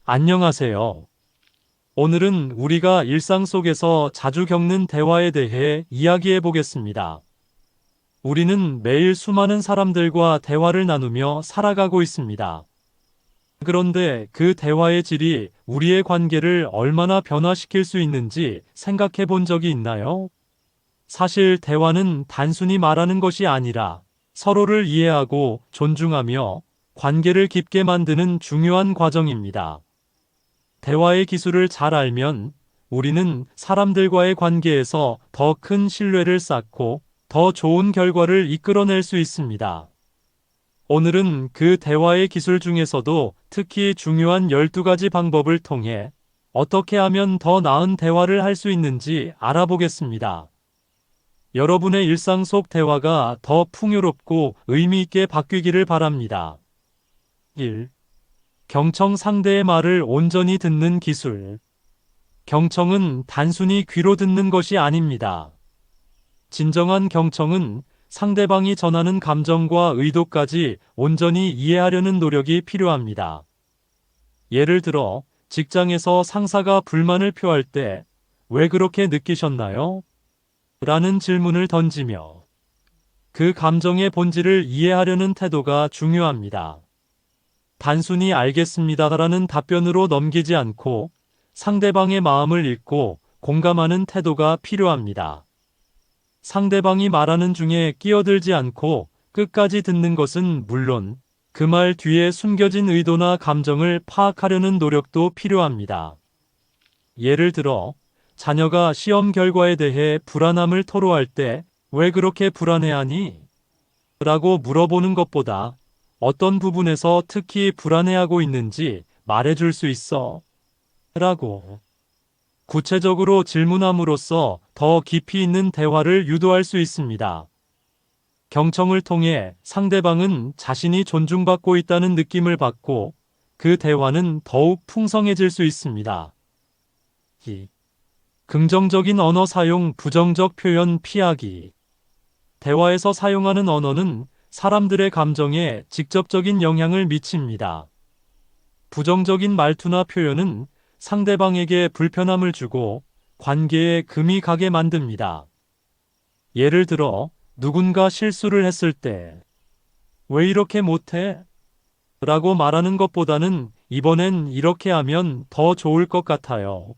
안녕하세요. 오늘은 우리가 일상 속에서 자주 겪는 대화에 대해 이야기해 보겠습니다. 우리는 매일 수많은 사람들과 대화를 나누며 살아가고 있습니다. 그런데 그 대화의 질이 우리의 관계를 얼마나 변화시킬 수 있는지 생각해 본 적이 있나요? 사실 대화는 단순히 말하는 것이 아니라 서로를 이해하고 존중하며 관계를 깊게 만드는 중요한 과정입니다. 대화의 기술을 잘 알면 우리는 사람들과의 관계에서 더 큰 신뢰를 쌓고 더 좋은 결과를 이끌어낼 수 있습니다. 오늘은 그 대화의 기술 중에서도 특히 중요한 12가지 방법을 통해 어떻게 하면 더 나은 대화를 할 수 있는지 알아보겠습니다. 여러분의 일상 속 대화가 더 풍요롭고 의미 있게 바뀌기를 바랍니다. 1. 경청 상대의 말을 온전히 듣는 기술. 경청은 단순히 귀로 듣는 것이 아닙니다. 진정한 경청은 상대방이 전하는 감정과 의도까지 온전히 이해하려는 노력이 필요합니다. 예를 들어, 직장에서 상사가 불만을 표할 때, 왜 그렇게 느끼셨나요? 라는 질문을 던지며 그 감정의 본질을 이해하려는 태도가 중요합니다. 단순히 알겠습니다라는 답변으로 넘기지 않고 상대방의 마음을 읽고 공감하는 태도가 필요합니다. 상대방이 말하는 중에 끼어들지 않고 끝까지 듣는 것은 물론 그 말 뒤에 숨겨진 의도나 감정을 파악하려는 노력도 필요합니다. 예를 들어, 자녀가 시험 결과에 대해 불안함을 토로할 때 왜 그렇게 불안해하니? 라고 물어보는 것보다 어떤 부분에서 특히 불안해하고 있는지 말해줄 수 있어? 라고 구체적으로 질문함으로써 더 깊이 있는 대화를 유도할 수 있습니다. 경청을 통해 상대방은 자신이 존중받고 있다는 느낌을 받고 그 대화는 더욱 풍성해질 수 있습니다. 2. 긍정적인 언어 사용, 부정적 표현 피하기. 대화에서 사용하는 언어는 사람들의 감정에 직접적인 영향을 미칩니다. 부정적인 말투나 표현은 상대방에게 불편함을 주고 관계에 금이 가게 만듭니다. 예를 들어, 누군가 실수를 했을 때, 왜 이렇게 못해? 라고 말하는 것보다는 이번엔 이렇게 하면 더 좋을 것 같아요.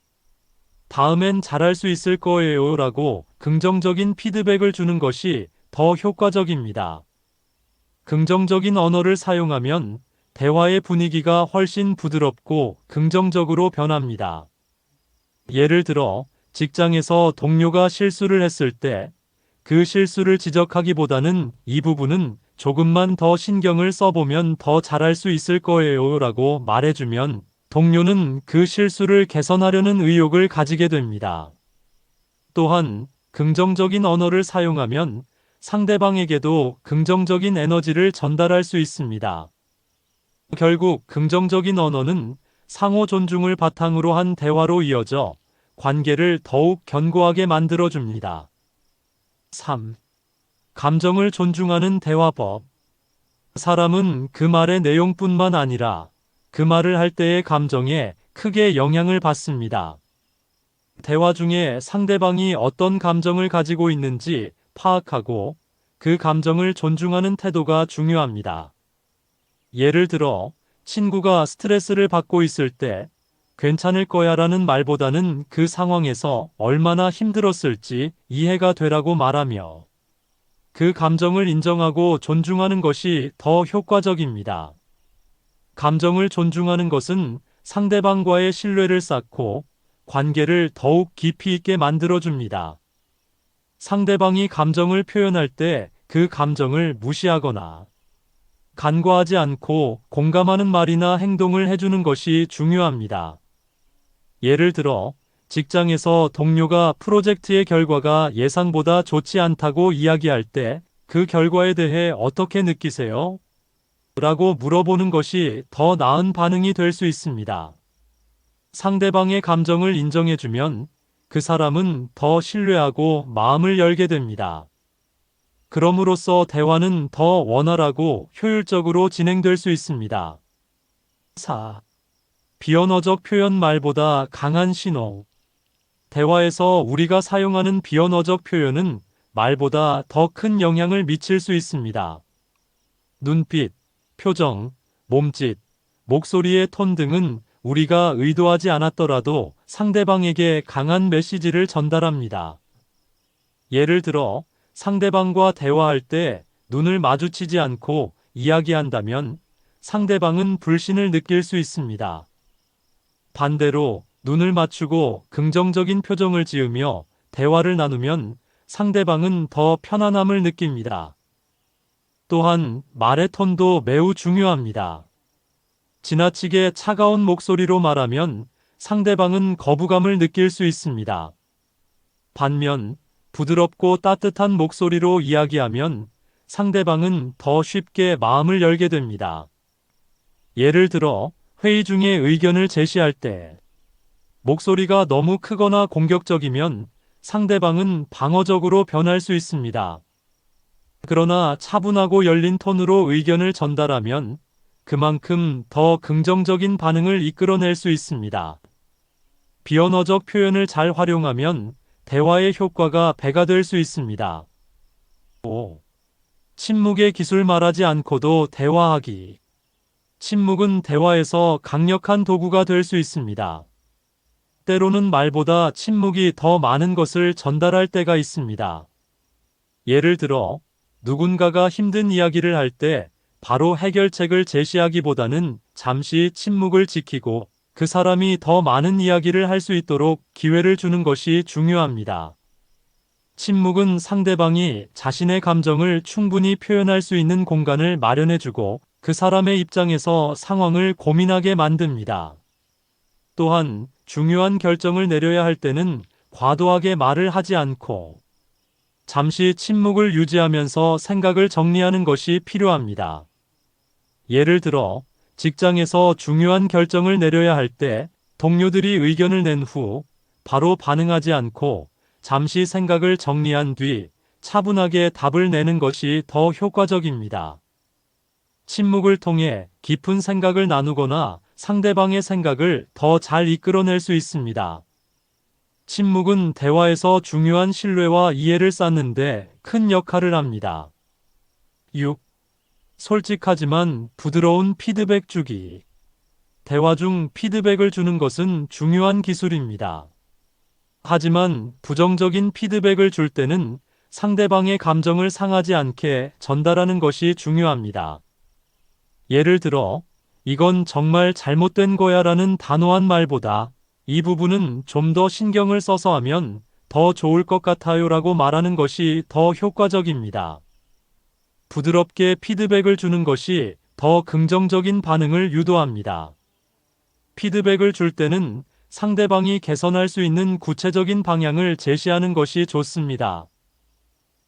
다음엔 잘할 수 있을 거예요. 라고 긍정적인 피드백을 주는 것이 더 효과적입니다. 긍정적인 언어를 사용하면 대화의 분위기가 훨씬 부드럽고 긍정적으로 변합니다. 예를 들어, 직장에서 동료가 실수를 했을 때 그 실수를 지적하기보다는 이 부분은 조금만 더 신경을 써보면 더 잘할 수 있을 거예요 라고 말해주면 동료는 그 실수를 개선하려는 의욕을 가지게 됩니다. 또한 긍정적인 언어를 사용하면 상대방에게도 긍정적인 에너지를 전달할 수 있습니다. 결국 긍정적인 언어는 상호 존중을 바탕으로 한 대화로 이어져 관계를 더욱 견고하게 만들어줍니다. 3. 감정을 존중하는 대화법. 사람은 그 말의 내용뿐만 아니라 그 말을 할 때의 감정에 크게 영향을 받습니다. 대화 중에 상대방이 어떤 감정을 가지고 있는지 파악하고 그 감정을 존중하는 태도가 중요합니다. 예를 들어, 친구가 스트레스를 받고 있을 때 괜찮을 거야 라는 말보다는 그 상황에서 얼마나 힘들었을지 이해가 되라고 말하며 그 감정을 인정하고 존중하는 것이 더 효과적입니다. 감정을 존중하는 것은 상대방과의 신뢰를 쌓고 관계를 더욱 깊이 있게 만들어줍니다. 상대방이 감정을 표현할 때 그 감정을 무시하거나 간과하지 않고 공감하는 말이나 행동을 해주는 것이 중요합니다. 예를 들어, 직장에서 동료가 프로젝트의 결과가 예상보다 좋지 않다고 이야기할 때 그 결과에 대해 어떻게 느끼세요? 라고 물어보는 것이 더 나은 반응이 될 수 있습니다. 상대방의 감정을 인정해주면 그 사람은 더 신뢰하고 마음을 열게 됩니다. 그럼으로써 대화는 더 원활하고 효율적으로 진행될 수 있습니다. 4. 비언어적 표현 말보다 강한 신호. 대화에서 우리가 사용하는 비언어적 표현은 말보다 더 큰 영향을 미칠 수 있습니다. 눈빛, 표정, 몸짓, 목소리의 톤 등은 우리가 의도하지 않았더라도 상대방에게 강한 메시지를 전달합니다. 예를 들어, 상대방과 대화할 때 눈을 마주치지 않고 이야기한다면 상대방은 불신을 느낄 수 있습니다. 반대로 눈을 맞추고 긍정적인 표정을 지으며 대화를 나누면 상대방은 더 편안함을 느낍니다. 또한 말의 톤도 매우 중요합니다. 지나치게 차가운 목소리로 말하면 상대방은 거부감을 느낄 수 있습니다. 반면 부드럽고 따뜻한 목소리로 이야기하면 상대방은 더 쉽게 마음을 열게 됩니다. 예를 들어 회의 중에 의견을 제시할 때 목소리가 너무 크거나 공격적이면 상대방은 방어적으로 변할 수 있습니다. 그러나 차분하고 열린 톤으로 의견을 전달하면 그만큼 더 긍정적인 반응을 이끌어낼 수 있습니다. 비언어적 표현을 잘 활용하면 대화의 효과가 배가 될 수 있습니다. 5. 침묵의 기술 말하지 않고도 대화하기. 침묵은 대화에서 강력한 도구가 될 수 있습니다. 때로는 말보다 침묵이 더 많은 것을 전달할 때가 있습니다. 예를 들어, 누군가가 힘든 이야기를 할 때 바로 해결책을 제시하기보다는 잠시 침묵을 지키고 그 사람이 더 많은 이야기를 할 수 있도록 기회를 주는 것이 중요합니다. 침묵은 상대방이 자신의 감정을 충분히 표현할 수 있는 공간을 마련해주고 그 사람의 입장에서 상황을 고민하게 만듭니다. 또한 중요한 결정을 내려야 할 때는 과도하게 말을 하지 않고 잠시 침묵을 유지하면서 생각을 정리하는 것이 필요합니다. 예를 들어, 직장에서 중요한 결정을 내려야 할 때 동료들이 의견을 낸 후 바로 반응하지 않고 잠시 생각을 정리한 뒤 차분하게 답을 내는 것이 더 효과적입니다. 침묵을 통해 깊은 생각을 나누거나 상대방의 생각을 더 잘 이끌어낼 수 있습니다. 침묵은 대화에서 중요한 신뢰와 이해를 쌓는데 큰 역할을 합니다. 6. 솔직하지만 부드러운 피드백 주기. 대화 중 피드백을 주는 것은 중요한 기술입니다. 하지만 부정적인 피드백을 줄 때는 상대방의 감정을 상하지 않게 전달하는 것이 중요합니다. 예를 들어, 이건 정말 잘못된 거야 라는 단호한 말보다 이 부분은 좀 더 신경을 써서 하면 더 좋을 것 같아요 라고 말하는 것이 더 효과적입니다. 부드럽게 피드백을 주는 것이 더 긍정적인 반응을 유도합니다. 피드백을 줄 때는 상대방이 개선할 수 있는 구체적인 방향을 제시하는 것이 좋습니다.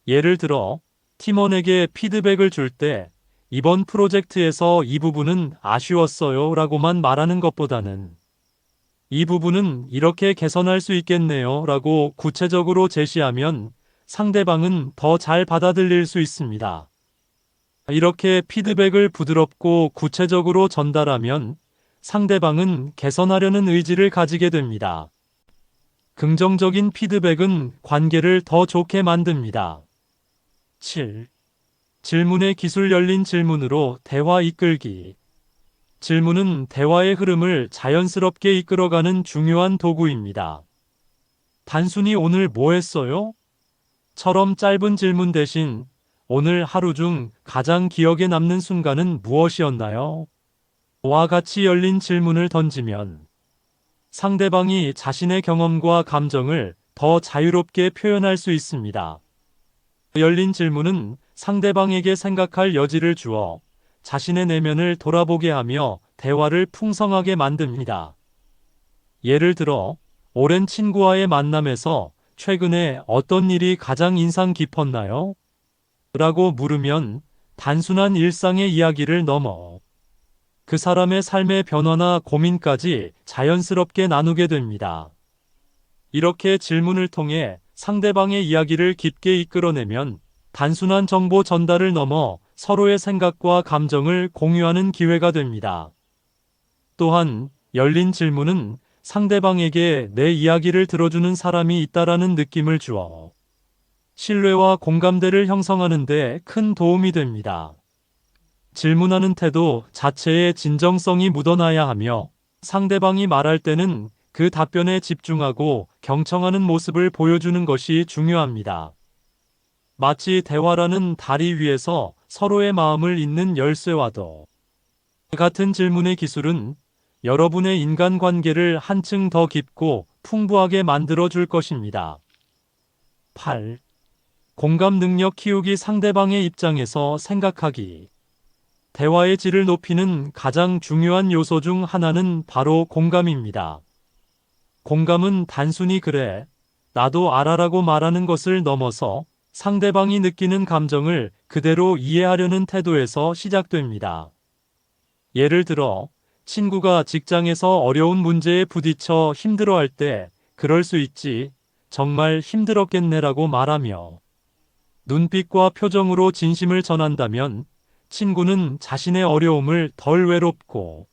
예를 들어, 팀원에게 피드백을 줄 때 이번 프로젝트에서 이 부분은 아쉬웠어요 라고만 말하는 것보다는 이 부분은 이렇게 개선할 수 있겠네요 라고 구체적으로 제시하면 상대방은 더 잘 받아들일 수 있습니다. 이렇게 피드백을 부드럽고 구체적으로 전달하면 상대방은 개선하려는 의지를 가지게 됩니다. 긍정적인 피드백은 관계를 더 좋게 만듭니다. 7. 질문의 기술. 열린 질문으로 대화 이끌기. 질문은 대화의 흐름을 자연스럽게 이끌어가는 중요한 도구입니다. 단순히 오늘 뭐 했어요? 처럼 짧은 질문 대신 오늘 하루 중 가장 기억에 남는 순간은 무엇이었나요? 와 같이 열린 질문을 던지면 상대방이 자신의 경험과 감정을 더 자유롭게 표현할 수 있습니다. 열린 질문은 상대방에게 생각할 여지를 주어 자신의 내면을 돌아보게 하며 대화를 풍성하게 만듭니다. 예를 들어, 오랜 친구와의 만남에서 최근에 어떤 일이 가장 인상 깊었나요? 라고 물으면 단순한 일상의 이야기를 넘어 그 사람의 삶의 변화나 고민까지 자연스럽게 나누게 됩니다. 이렇게 질문을 통해 상대방의 이야기를 깊게 이끌어내면 단순한 정보 전달을 넘어 서로의 생각과 감정을 공유하는 기회가 됩니다. 또한 열린 질문은 상대방에게 내 이야기를 들어주는 사람이 있다라는 느낌을 주어 신뢰와 공감대를 형성하는 데 큰 도움이 됩니다. 질문하는 태도 자체에 진정성이 묻어나야 하며 상대방이 말할 때는 그 답변에 집중하고 경청하는 모습을 보여주는 것이 중요합니다. 마치 대화라는 다리 위에서 서로의 마음을 잇는 열쇠와도 같은 질문의 기술은 여러분의 인간관계를 한층 더 깊고 풍부하게 만들어 줄 것입니다. 8. 공감 능력 키우기. 상대방의 입장에서 생각하기. 대화의 질을 높이는 가장 중요한 요소 중 하나는 바로 공감입니다. 공감은 단순히 그래, 나도 알아라고 말하는 것을 넘어서 상대방이 느끼는 감정을 그대로 이해하려는 태도에서 시작됩니다. 예를 들어, 친구가 직장에서 어려운 문제에 부딪혀 힘들어할 때, 그럴 수 있지, 정말 힘들었겠네라고 말하며, 눈빛과 표정으로 진심을 전한다면, 친구는 자신의 어려움을 덜 외롭고,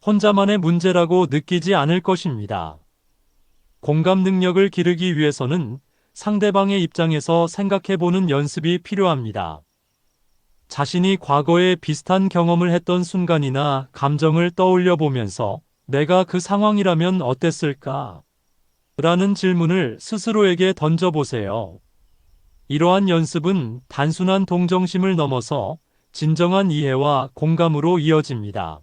혼자만의 문제라고 느끼지 않을 것입니다. 공감 능력을 기르기 위해서는 상대방의 입장에서 생각해보는 연습이 필요합니다. 자신이 과거에 비슷한 경험을 했던 순간이나 감정을 떠올려 보면서 내가 그 상황이라면 어땠을까? 라는 질문을 스스로에게 던져보세요. 이러한 연습은 단순한 동정심을 넘어서 진정한 이해와 공감으로 이어집니다.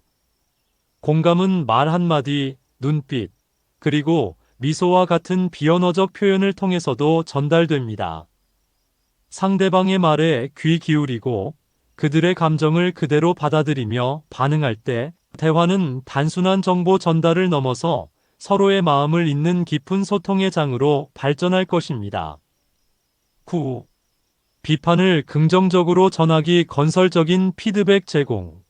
공감은 말 한마디, 눈빛, 그리고 미소와 같은 비언어적 표현을 통해서도 전달됩니다. 상대방의 말에 귀 기울이고 그들의 감정을 그대로 받아들이며 반응할 때 대화는 단순한 정보 전달을 넘어서 서로의 마음을 잇는 깊은 소통의 장으로 발전할 것입니다. 9. 비판을 긍정적으로 전하기. 건설적인 피드백 제공.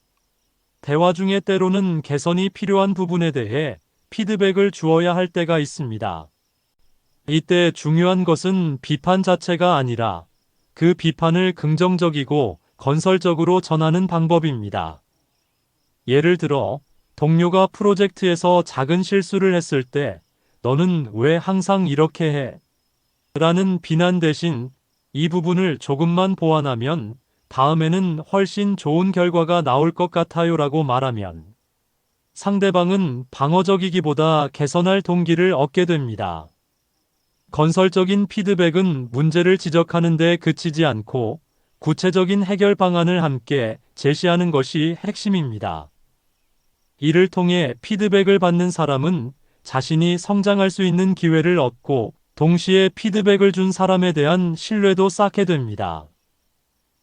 대화 중에 때로는 개선이 필요한 부분에 대해 피드백을 주어야 할 때가 있습니다. 이때 중요한 것은 비판 자체가 아니라 그 비판을 긍정적이고 건설적으로 전하는 방법입니다. 예를 들어, 동료가 프로젝트에서 작은 실수를 했을 때, 너는 왜 항상 이렇게 해? 라는 비난 대신 이 부분을 조금만 보완하면 다음에는 훨씬 좋은 결과가 나올 것 같아요 라고 말하면 상대방은 방어적이기보다 개선할 동기를 얻게 됩니다. 건설적인 피드백은 문제를 지적하는 데 그치지 않고 구체적인 해결 방안을 함께 제시하는 것이 핵심입니다. 이를 통해 피드백을 받는 사람은 자신이 성장할 수 있는 기회를 얻고 동시에 피드백을 준 사람에 대한 신뢰도 쌓게 됩니다.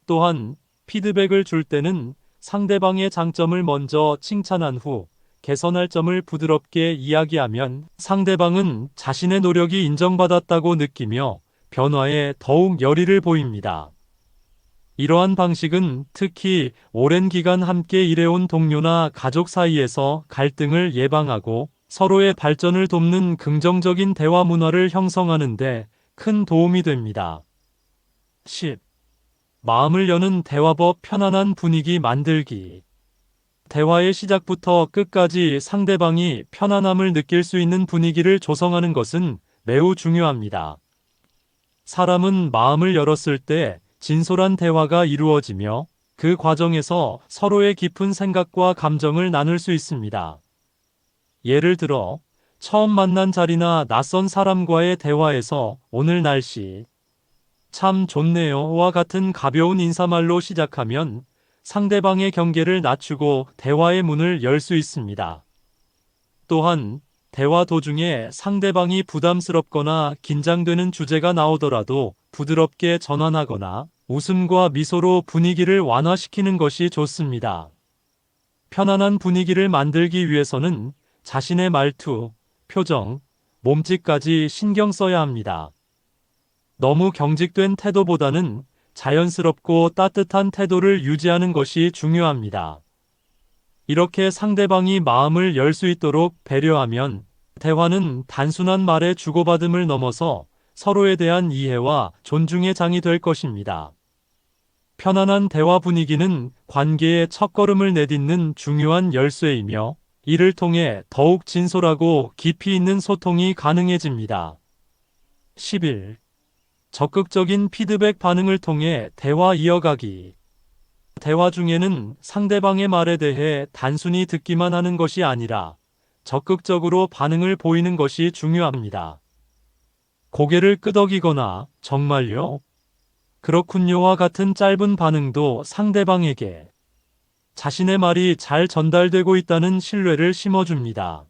또한 피드백을 줄 때는 상대방의 장점을 먼저 칭찬한 후 개선할 점을 부드럽게 이야기하면 상대방은 자신의 노력이 인정받았다고 느끼며 변화에 더욱 열의를 보입니다. 이러한 방식은 특히 오랜 기간 함께 일해온 동료나 가족 사이에서 갈등을 예방하고 서로의 발전을 돕는 긍정적인 대화 문화를 형성하는 데 큰 도움이 됩니다. 10. 마음을 여는 대화법. 편안한 분위기 만들기. 대화의 시작부터 끝까지 상대방이 편안함을 느낄 수 있는 분위기를 조성하는 것은 매우 중요합니다. 사람은 마음을 열었을 때 진솔한 대화가 이루어지며 그 과정에서 서로의 깊은 생각과 감정을 나눌 수 있습니다. 예를 들어, 처음 만난 자리나 낯선 사람과의 대화에서 오늘 날씨 참 좋네요와 같은 가벼운 인사말로 시작하면 상대방의 경계를 낮추고 대화의 문을 열 수 있습니다. 또한 대화 도중에 상대방이 부담스럽거나 긴장되는 주제가 나오더라도 부드럽게 전환하거나 웃음과 미소로 분위기를 완화시키는 것이 좋습니다. 편안한 분위기를 만들기 위해서는 자신의 말투, 표정, 몸짓까지 신경 써야 합니다. 너무 경직된 태도보다는 자연스럽고 따뜻한 태도를 유지하는 것이 중요합니다. 이렇게 상대방이 마음을 열 수 있도록 배려하면 대화는 단순한 말의 주고받음을 넘어서 서로에 대한 이해와 존중의 장이 될 것입니다. 편안한 대화 분위기는 관계의 첫걸음을 내딛는 중요한 열쇠이며 이를 통해 더욱 진솔하고 깊이 있는 소통이 가능해집니다. 11. 적극적인 피드백 반응을 통해 대화 이어가기. 대화 중에는 상대방의 말에 대해 단순히 듣기만 하는 것이 아니라 적극적으로 반응을 보이는 것이 중요합니다. 고개를 끄덕이거나 정말요? 그렇군요와 같은 짧은 반응도 상대방에게 자신의 말이 잘 전달되고 있다는 신뢰를 심어줍니다.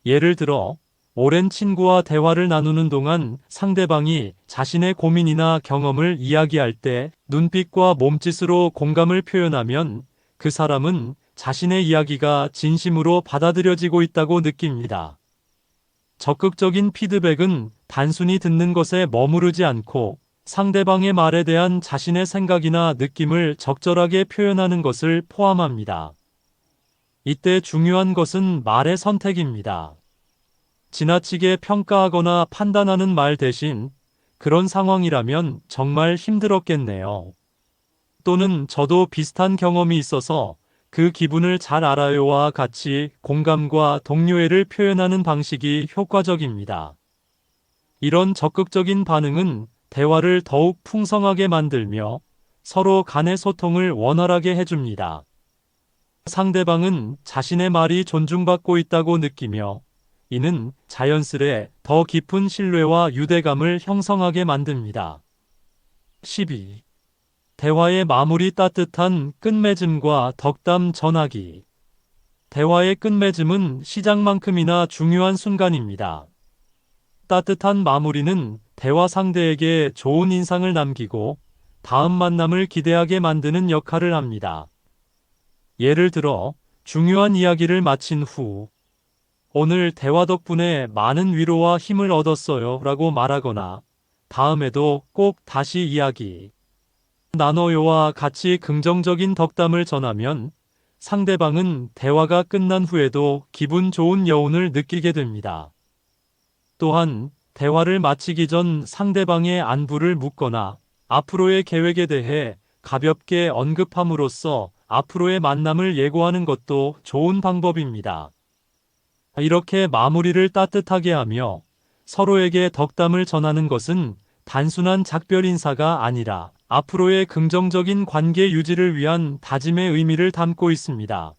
예를 들어, 오랜 친구와 대화를 나누는 동안 상대방이 자신의 고민이나 경험을 이야기할 때 눈빛과 몸짓으로 공감을 표현하면 그 사람은 자신의 이야기가 진심으로 받아들여지고 있다고 느낍니다. 적극적인 피드백은 단순히 듣는 것에 머무르지 않고 상대방의 말에 대한 자신의 생각이나 느낌을 적절하게 표현하는 것을 포함합니다. 이때 중요한 것은 말의 선택입니다. 지나치게 평가하거나 판단하는 말 대신 그런 상황이라면 정말 힘들었겠네요. 또는 저도 비슷한 경험이 있어서 그 기분을 잘 알아요와 같이 공감과 동료애를 표현하는 방식이 효과적입니다. 이런 적극적인 반응은 대화를 더욱 풍성하게 만들며 서로 간의 소통을 원활하게 해줍니다. 상대방은 자신의 말이 존중받고 있다고 느끼며 이는 자연스레 더 깊은 신뢰와 유대감을 형성하게 만듭니다. 12. 대화의 마무리 따뜻한 끝맺음과 덕담 전하기. 대화의 끝맺음은 시작만큼이나 중요한 순간입니다. 따뜻한 마무리는 대화 상대에게 좋은 인상을 남기고 다음 만남을 기대하게 만드는 역할을 합니다. 예를 들어, 중요한 이야기를 마친 후, 오늘 대화 덕분에 많은 위로와 힘을 얻었어요 라고 말하거나, 다음에도 꼭 다시 이야기 나눠요와 같이 긍정적인 덕담을 전하면 상대방은 대화가 끝난 후에도 기분 좋은 여운을 느끼게 됩니다. 또한 대화를 마치기 전 상대방의 안부를 묻거나 앞으로의 계획에 대해 가볍게 언급함으로써 앞으로의 만남을 예고하는 것도 좋은 방법입니다. 이렇게 마무리를 따뜻하게 하며 서로에게 덕담을 전하는 것은 단순한 작별 인사가 아니라 앞으로의 긍정적인 관계 유지를 위한 다짐의 의미를 담고 있습니다.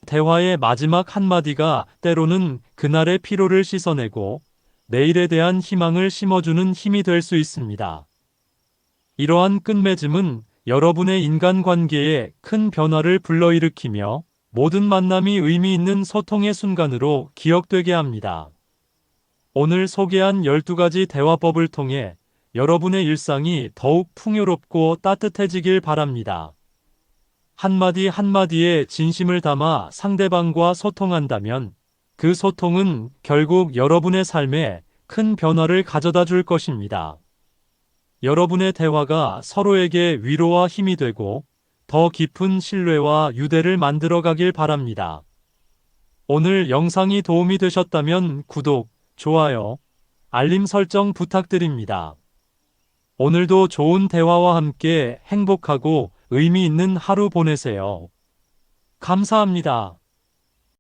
대화의 마지막 한마디가 때로는 그날의 피로를 씻어내고 내일에 대한 희망을 심어주는 힘이 될 수 있습니다. 이러한 끝맺음은 여러분의 인간관계에 큰 변화를 불러일으키며 모든 만남이 의미 있는 소통의 순간으로 기억되게 합니다. 오늘 소개한 12가지 대화법을 통해 여러분의 일상이 더욱 풍요롭고 따뜻해지길 바랍니다. 한마디 한마디에 진심을 담아 상대방과 소통한다면 그 소통은 결국 여러분의 삶에 큰 변화를 가져다 줄 것입니다. 여러분의 대화가 서로에게 위로와 힘이 되고 더 깊은 신뢰와 유대를 만들어 가길 바랍니다. 오늘 영상이 도움이 되셨다면 구독, 좋아요, 알림 설정 부탁드립니다. 오늘도 좋은 대화와 함께 행복하고 의미 있는 하루 보내세요. 감사합니다.